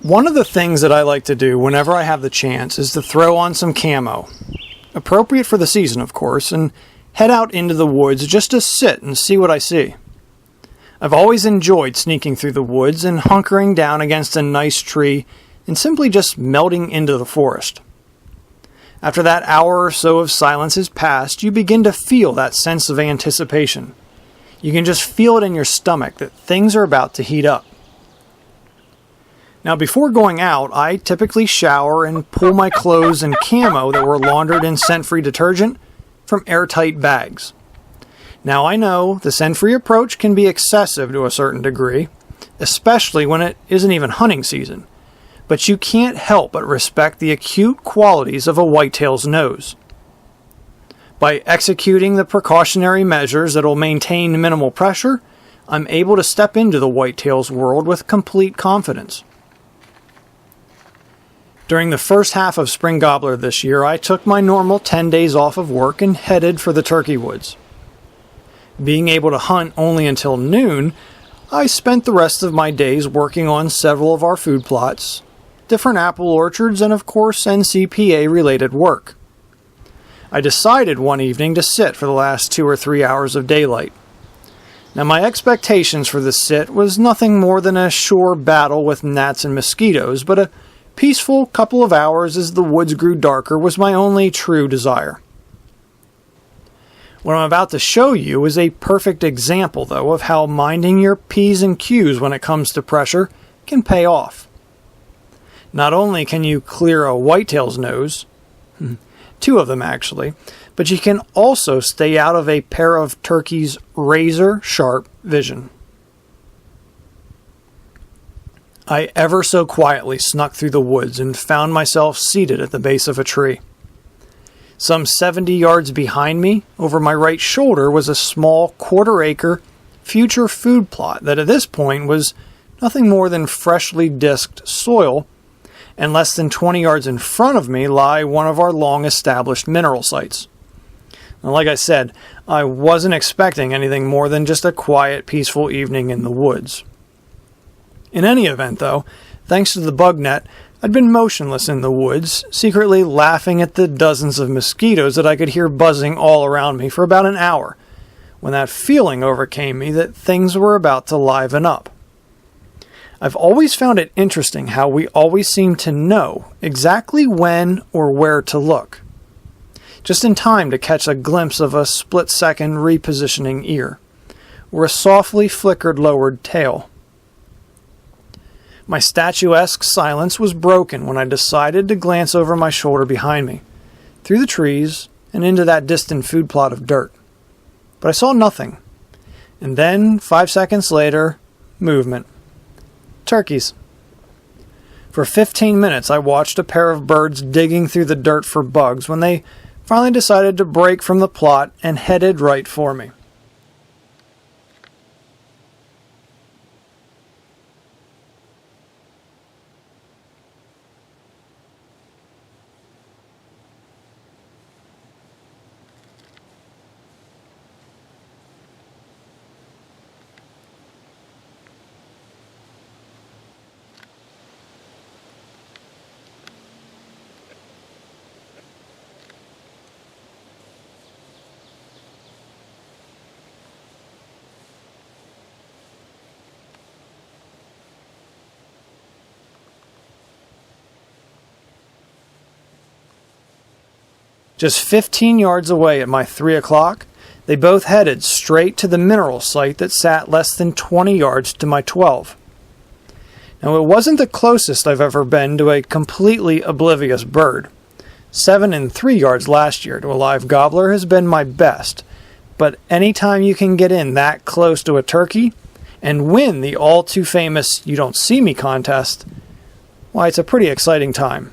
One of the things that I like to do whenever I have the chance is to throw on some camo, appropriate for the season of course, and head out into the woods just to sit and see what I see. I've always enjoyed sneaking through the woods and hunkering down against a nice tree and simply just melting into the forest. After that hour or so of silence has passed, you begin to feel that sense of anticipation. You can just feel it in your stomach that things are about to heat up. Now, before going out, I typically shower and pull my clothes and camo that were laundered in scent-free detergent from airtight bags. Now, I know the scent-free approach can be excessive to a certain degree, especially when it isn't even hunting season, but you can't help but respect the acute qualities of a whitetail's nose. By executing the precautionary measures that will maintain minimal pressure, I'm able to step into the whitetail's world with complete confidence. During the first half of Spring Gobbler this year, I took my normal 10 days off of work and headed for the turkey woods. Being able to hunt only until noon, I spent the rest of my days working on several of our food plots, different apple orchards, and of course NCPA-related work. I decided one evening to sit for the last 2 or 3 hours of daylight. Now, my expectations for this sit was nothing more than a sure battle with gnats and mosquitoes, but a peaceful couple of hours as the woods grew darker was my only true desire. What I'm about to show you is a perfect example, though, of how minding your P's and Q's when it comes to pressure can pay off. Not only can you clear a whitetail's nose, 2 of them actually, but you can also stay out of a pair of turkeys' razor-sharp vision. I ever so quietly snuck through the woods and found myself seated at the base of a tree. Some 70 yards behind me, over my right shoulder, was a small quarter-acre future food plot that at this point was nothing more than freshly disked soil, and less than 20 yards in front of me lie one of our long-established mineral sites. Now, like I said, I wasn't expecting anything more than just a quiet, peaceful evening in the woods. In any event, though, thanks to the bug net, I'd been motionless in the woods, secretly laughing at the dozens of mosquitoes that I could hear buzzing all around me for about an hour, when that feeling overcame me that things were about to liven up. I've always found it interesting how we always seem to know exactly when or where to look, just in time to catch a glimpse of a split-second repositioning ear, or a softly flickered lowered tail. My statuesque silence was broken when I decided to glance over my shoulder behind me, through the trees and into that distant food plot of dirt. But I saw nothing. And then, 5 seconds later, movement. Turkeys. For 15 minutes I watched a pair of birds digging through the dirt for bugs when they finally decided to break from the plot and headed right for me. Just 15 yards away at my 3 o'clock, they both headed straight to the mineral site that sat less than 20 yards to my 12. Now, it wasn't the closest I've ever been to a completely oblivious bird. 7 and 3 yards last year to a live gobbler has been my best, but anytime you can get in that close to a turkey and win the all-too-famous You Don't See Me contest, why, it's a pretty exciting time.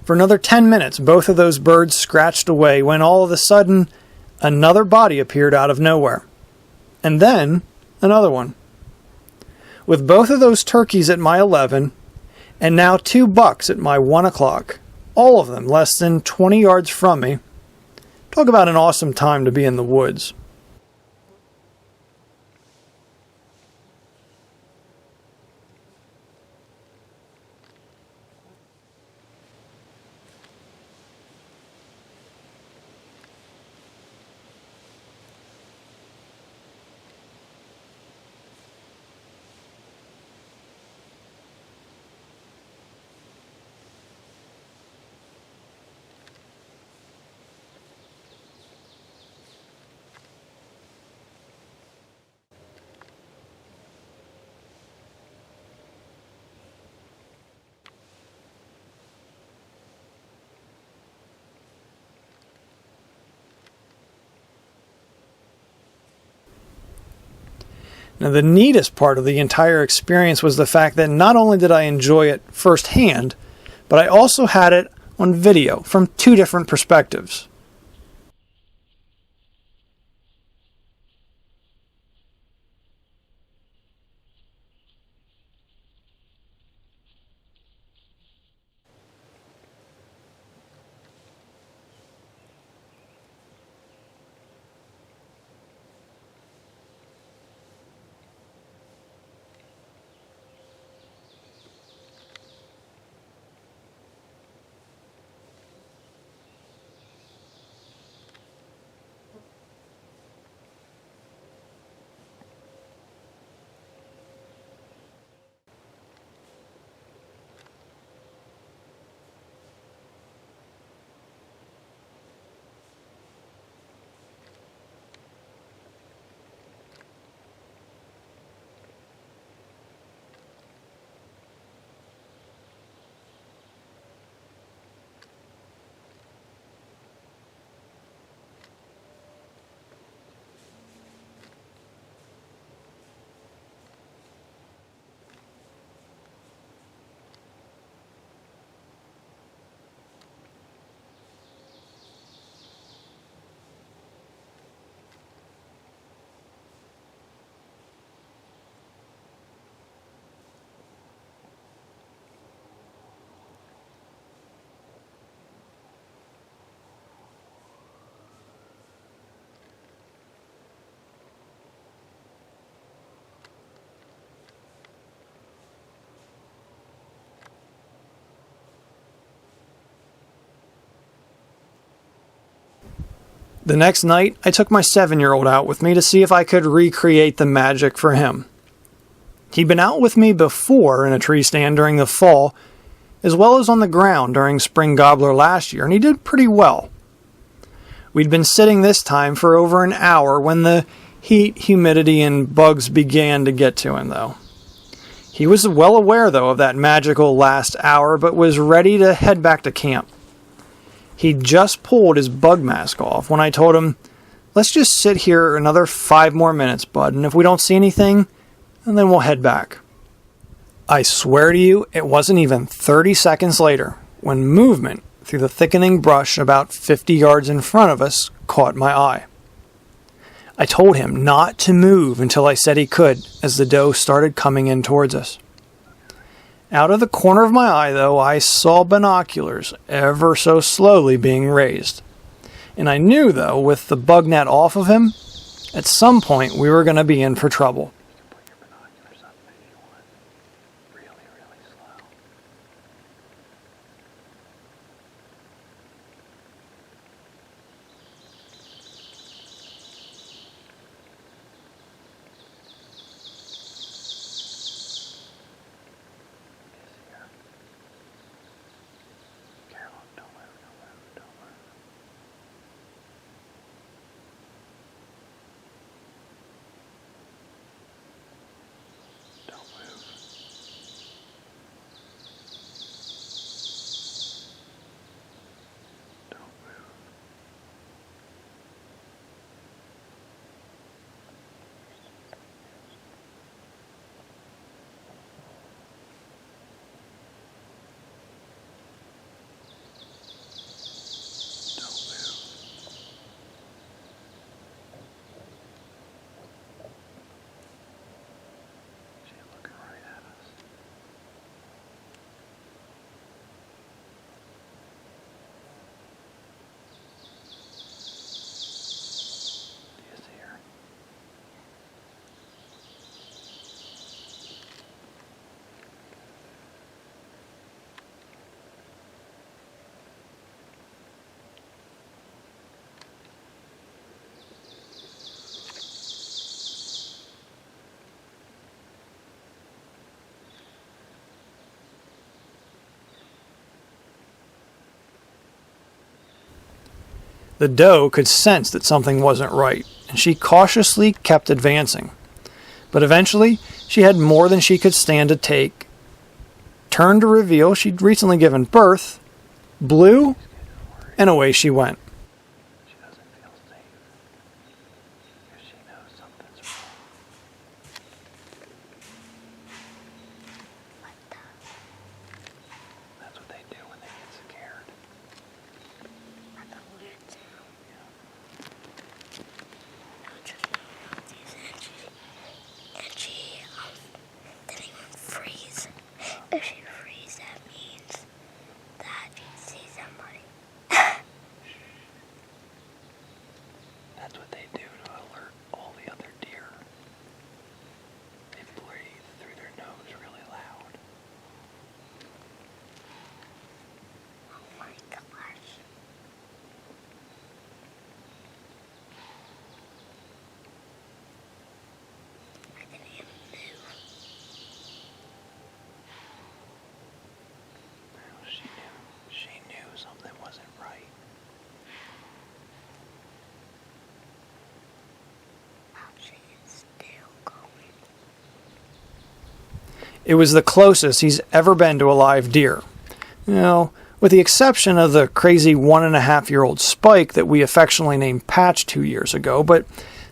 For another 10 minutes, both of those birds scratched away when all of a sudden, another body appeared out of nowhere. And then, another one. With both of those turkeys at my 11, and now 2 bucks at my 1 o'clock, all of them less than 20 yards from me, talk about an awesome time to be in the woods. Now, the neatest part of the entire experience was the fact that not only did I enjoy it firsthand, but I also had it on video from 2 different perspectives. The next night, I took my 7-year-old out with me to see if I could recreate the magic for him. He'd been out with me before in a tree stand during the fall, as well as on the ground during spring gobbler last year, and he did pretty well. We'd been sitting this time for over an hour when the heat, humidity, and bugs began to get to him, though. He was well aware, though, of that magical last hour, but was ready to head back to camp. He just pulled his bug mask off when I told him, "Let's just sit here another 5 more minutes, bud, and if we don't see anything, then we'll head back." I swear to you, it wasn't even 30 seconds later when movement through the thickening brush about 50 yards in front of us caught my eye. I told him not to move until I said he could as the doe started coming in towards us. Out of the corner of my eye, though, I saw binoculars ever so slowly being raised. And I knew, though, with the bug net off of him, at some point we were going to be in for trouble. The doe could sense that something wasn't right, and she cautiously kept advancing. But eventually, she had more than she could stand to take, turned to reveal she'd recently given birth, blew, and away she went. She doesn't feel safe because she knows something's wrong. That's what they do when they get scared. And she didn't even freeze. If she freezes, that means that she sees somebody. That's what they do to alert all the other deer. They breathe through their nose really loud. Oh my gosh. I didn't even move. Well, she knew something wasn't right. She is still going. It was the closest he's ever been to a live deer. With the exception of the crazy 1.5-year-old Spike that we affectionately named Patch 2 years ago, but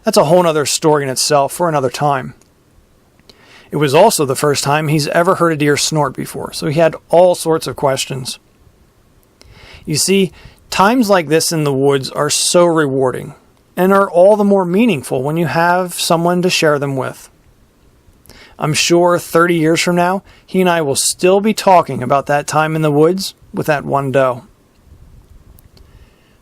that's a whole other story in itself for another time. It was also the first time he's ever heard a deer snort before, so he had all sorts of questions. You see, times like this in the woods are so rewarding, and are all the more meaningful when you have someone to share them with. I'm sure 30 years from now, he and I will still be talking about that time in the woods with that one doe.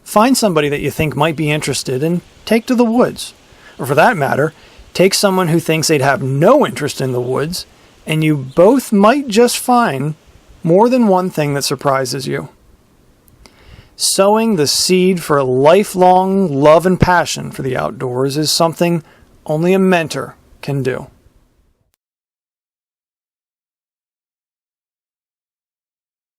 Find somebody that you think might be interested and take to the woods. Or for that matter, take someone who thinks they'd have no interest in the woods, and you both might just find more than one thing that surprises you. Sowing the seed for a lifelong love and passion for the outdoors is something only a mentor can do.